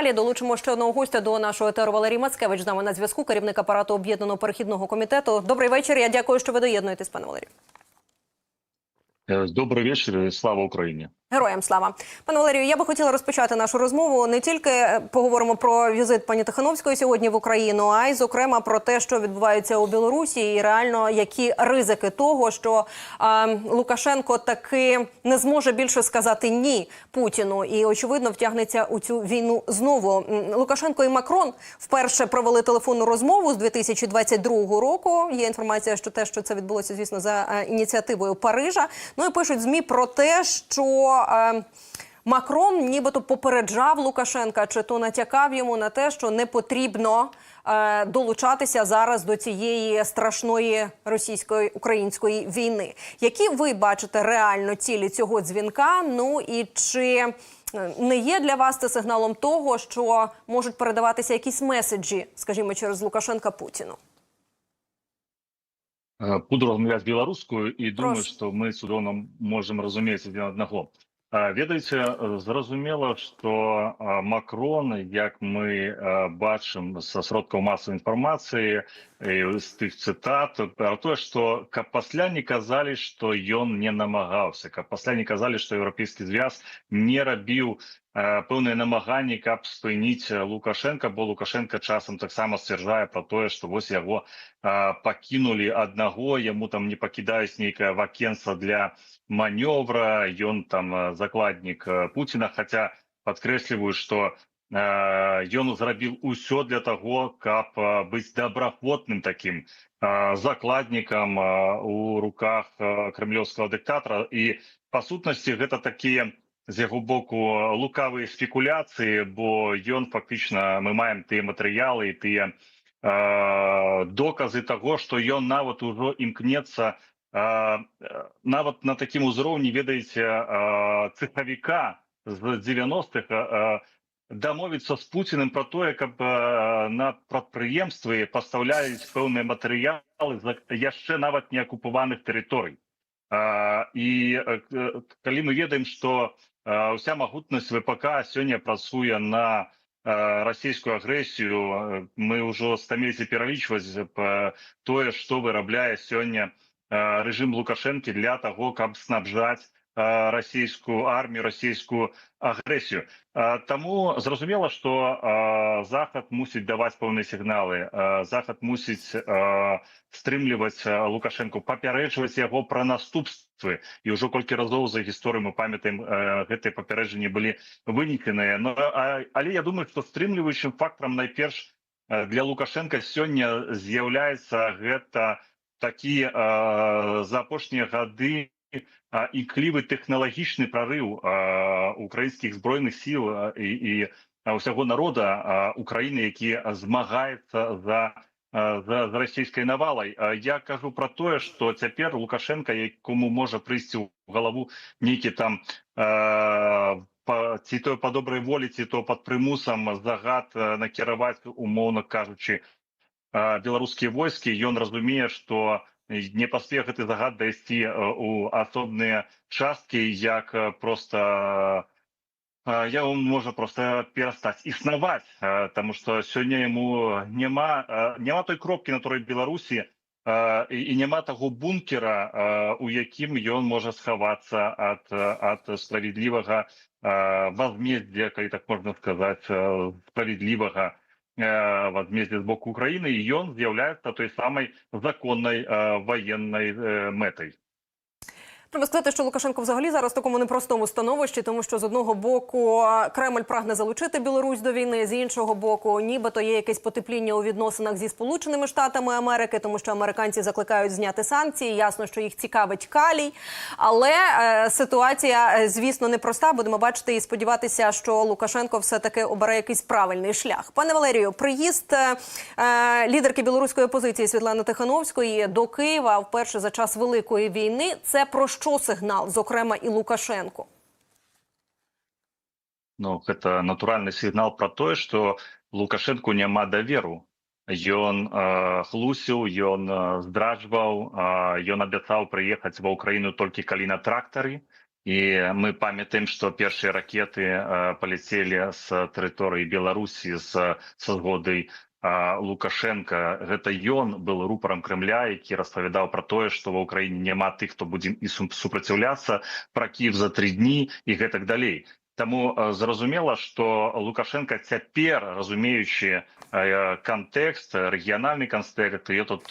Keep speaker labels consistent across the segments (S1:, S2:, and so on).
S1: Далі долучимо ще одного гостя до нашого етеру. Валерій Мацкевич з нами на зв'язку, керівник апарату Об'єднаного перехідного комітету. Добрий вечір. Я дякую, що ви доєднуєтесь, пане Валерію.
S2: Добрий вечір і слава Україні.
S1: Героям слава. Пане Валерію, я би хотіла розпочати нашу розмову. Не тільки поговоримо про візит пані Тихановської сьогодні в Україну, а й, зокрема, про те, що відбувається у Білорусі, і реально, які ризики того, що Лукашенко таки не зможе більше сказати «ні» Путіну і, очевидно, втягнеться у цю війну знову. Лукашенко і Макрон вперше провели телефонну розмову з 2022 року. Є інформація, що це відбулося, звісно, за ініціативою Парижа. Ну і пишуть ЗМІ про те, що Макрон нібито попереджав Лукашенка, чи то натякав йому на те, що не потрібно долучатися зараз до цієї страшної російсько-української війни. Які ви бачите реально цілі цього дзвінка? Ну і чи не є для вас це сигналом того, що можуть передаватися якісь меседжі, скажімо, через Лукашенка Путіну?
S2: Буду розмовляти білоруською і думаю, що ми з Удоном можемо розуміти один одного. Ведаеце, зразумела, што Макрон, як мы бачым са сродкаў масавай інфармацыі, з тых цытат, пра тое, што каб пасля не казалі, што ён не намагаўся, каб пасля не казалі, што Еўрапейскі звяз не рабіў пэўныя намаганні, каб спыніць Лукашенка, бо Лукашенка часам таксама сцвярджае пра тое, што вось яго пакінулі аднаго, яму там не пакідаюць нейкае вакенца для маневра, ён там закладнік Путіна, хаця падкрэсліваю, што ён зрабіў усё для таго, каб быць добраахвотным такім закладнікам у руках крэмлёўскага дыктатара. І па сутнасці гэта такія з яго боку лукавыя спекуляцыі, бо ён фактычна, мы маем тыя матэрыялы і тыя доказы таго, што ён нават ужо імкнецца нават на такім узроўні, ведаеце, цыхавіка з 90-х дамовіцца з Пуціным пра тое, каб на прадпрыемствы пастаўляюць пэўныя матэрыялы з яшчэ нават не акупаваных тэрыторый. І калі мы ведаем, што ўся магутнасць ВПК сёння працуе на расійскую агрэсію, мы ўжо стаміліся пералічваць тое, што вырабляе сёння рэжым Лукашэнкі для таго, каб снабжаць расійскую армію, расійскую агрэсію. Таму зразумела, што Захад мусіць даваць пэўныя сігналы, Захад мусіць стрымліваць Лукашэнку, папярэджваць яго пра наступствы. І ўжо колькі разоў за гісторыю мы памятаем, гэтыя папярэджанні былі вынесеныя. Але я думаю, што стрымліваючым фактарам найперш для Лукашэнка сёння з'яўляецца гэта такі за апошнія гады імклівы тэхналагічны прарыў украінскіх збройных сіл і ўсяго народа Украіны, які змагаецца за расійскай навалай. Я кажу пра тое, што цяпер Лукашенка, якому можа прыйсці ў галаву нейкі там ці то па добрай волі, ці то пад прымусам загад накіраваць, умоўна кажучы, беларускія войскі, ён разумее, што не паспее гэты загад дайсці ў асобныя часткі, як проста ён можа проста перастаць існаваць, таму што сёння яму няма той кропкі на той Беларусі і няма таго бункера, у якім ён можа схавацца ад справядлівага возмездзя, калі так можна сказаць, справядлівага возмездзя з боку Украіны, і ён з'яўляецца той самай законнай военнай мэтай.
S1: Треба сказати, що Лукашенко взагалі зараз в такому непростому становищі, тому що з одного боку Кремль прагне залучити Білорусь до війни, з іншого боку нібито є якесь потепління у відносинах зі Сполученими Штатами Америки, тому що американці закликають зняти санкції, ясно, що їх цікавить калій, але ситуація, звісно, непроста, будемо бачити і сподіватися, що Лукашенко все-таки обере якийсь правильний шлях. Пане Валерію, приїзд лідерки білоруської опозиції Світлани Тихановської до Києва вперше за час Великої війни – це про що сигнал, зокрема, і Лукашенку?
S2: Ну, гэта натуральны сігнал пра тое, што Лукашенку няма даверу. Ён хлусіў, ён здраджваў, ён абяцаў прыехаць ва Ўкраіну толькі калі на трактары, І мы памятаем, што першыя ракеты паляцелі з тэрыторыі Беларусі са згодай Лукашенко. Гэта ён был рупарам Кремля, які распавядаў пра тое, што ва ўкраіне няма тых, хто будзе і супраціўляцца, пра Кіев за 3 дні і гэтак далей. Таму зразумела, што Лукашенко цяпер, разумеючы кантэкст, рэгіянальны кантэкст, і тут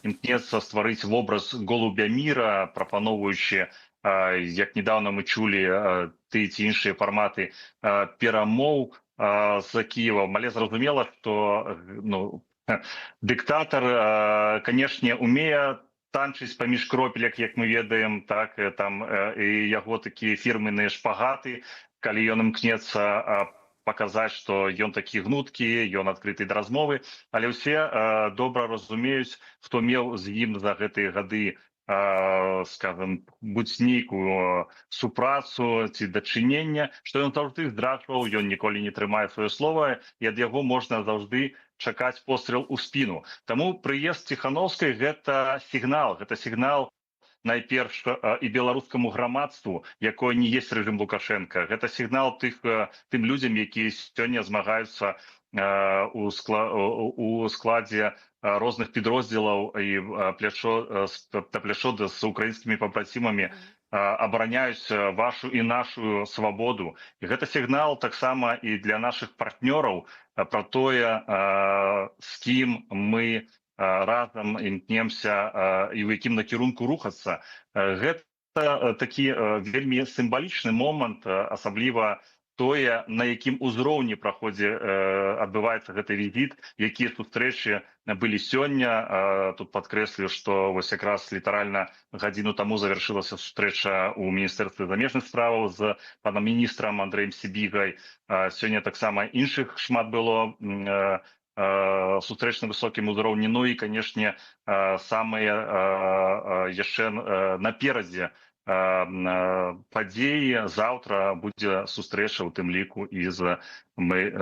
S2: імкнецца стварыць вобраз голубя міра, прапаноўваючы, як недавно мы чулі тыя ці іншыя фарматы перамоў з Киевом, але зразумела, што дыктатар, канешне, умее танчыць паміж кропелек, як мы ведаем, так, там і яго такія фірменныя шпагаты, калі ён імкнецца паказаць, што ён такі гнуткі, ён адкрыты да размовы, але ўсе добра разумеюць, хто меў з ім за гэтыя гады, скажем, будь нейкую супрацу ці дачынення, што ён заўжды здраджваў, ён ніколі не трымае сваё слова, і ад яго можна заўжды чакаць пострел у спіну. Таму прыезд Ціхановскай гэта сігнал найперш і беларускаму грамадству, якое не есть рэжым Лукашенко. Гэта сігнал тым людзям, якія сёння змагаюцца у складзе розных підрозділаў і плячо з украінскімі пабрацімамі абараняюць вашу і нашу свабоду. І гэта сігнал таксама і для нашых партнёраў пра тое, з кім мы разам імкнемся і ў якім накірунку рухацца. Гэта такі вельмі сімвалічны момант, асабліва тое, на якім узроўні адбываецца гэты візіт, якія сустрэчы былі сёння. Тут падкрэслю, што вось якраз літаральна гадзіну таму завяршылася сустрэча ў Міністэрстве замежных справаў з панам міністрам Андрэем Сібігай. Сёння таксама іншых шмат было сустрэч на высокім узроўні. Ну і, канешне, самыя яшчэ наперадзе падзеі. Заўтра будзе сустрэча, у тым ліку і мы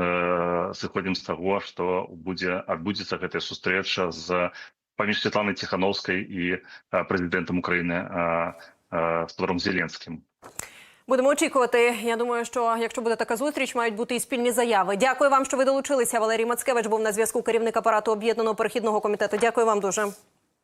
S2: сыходзім з таго, што адбудзецца гэтая сустрэча паміж Святланай Ціхановскай і прэзідэнтам Украіны Володимиром Зеленським.
S1: Будемо очікувати. Я думаю, що якщо буде така зустріч, мають бути і спільні заяви. Дякую вам, що ви долучилися. Валерій Мацкевич був на зв'язку, керівник апарату Об'єднаного перехідного комітету. Дякую вам дуже.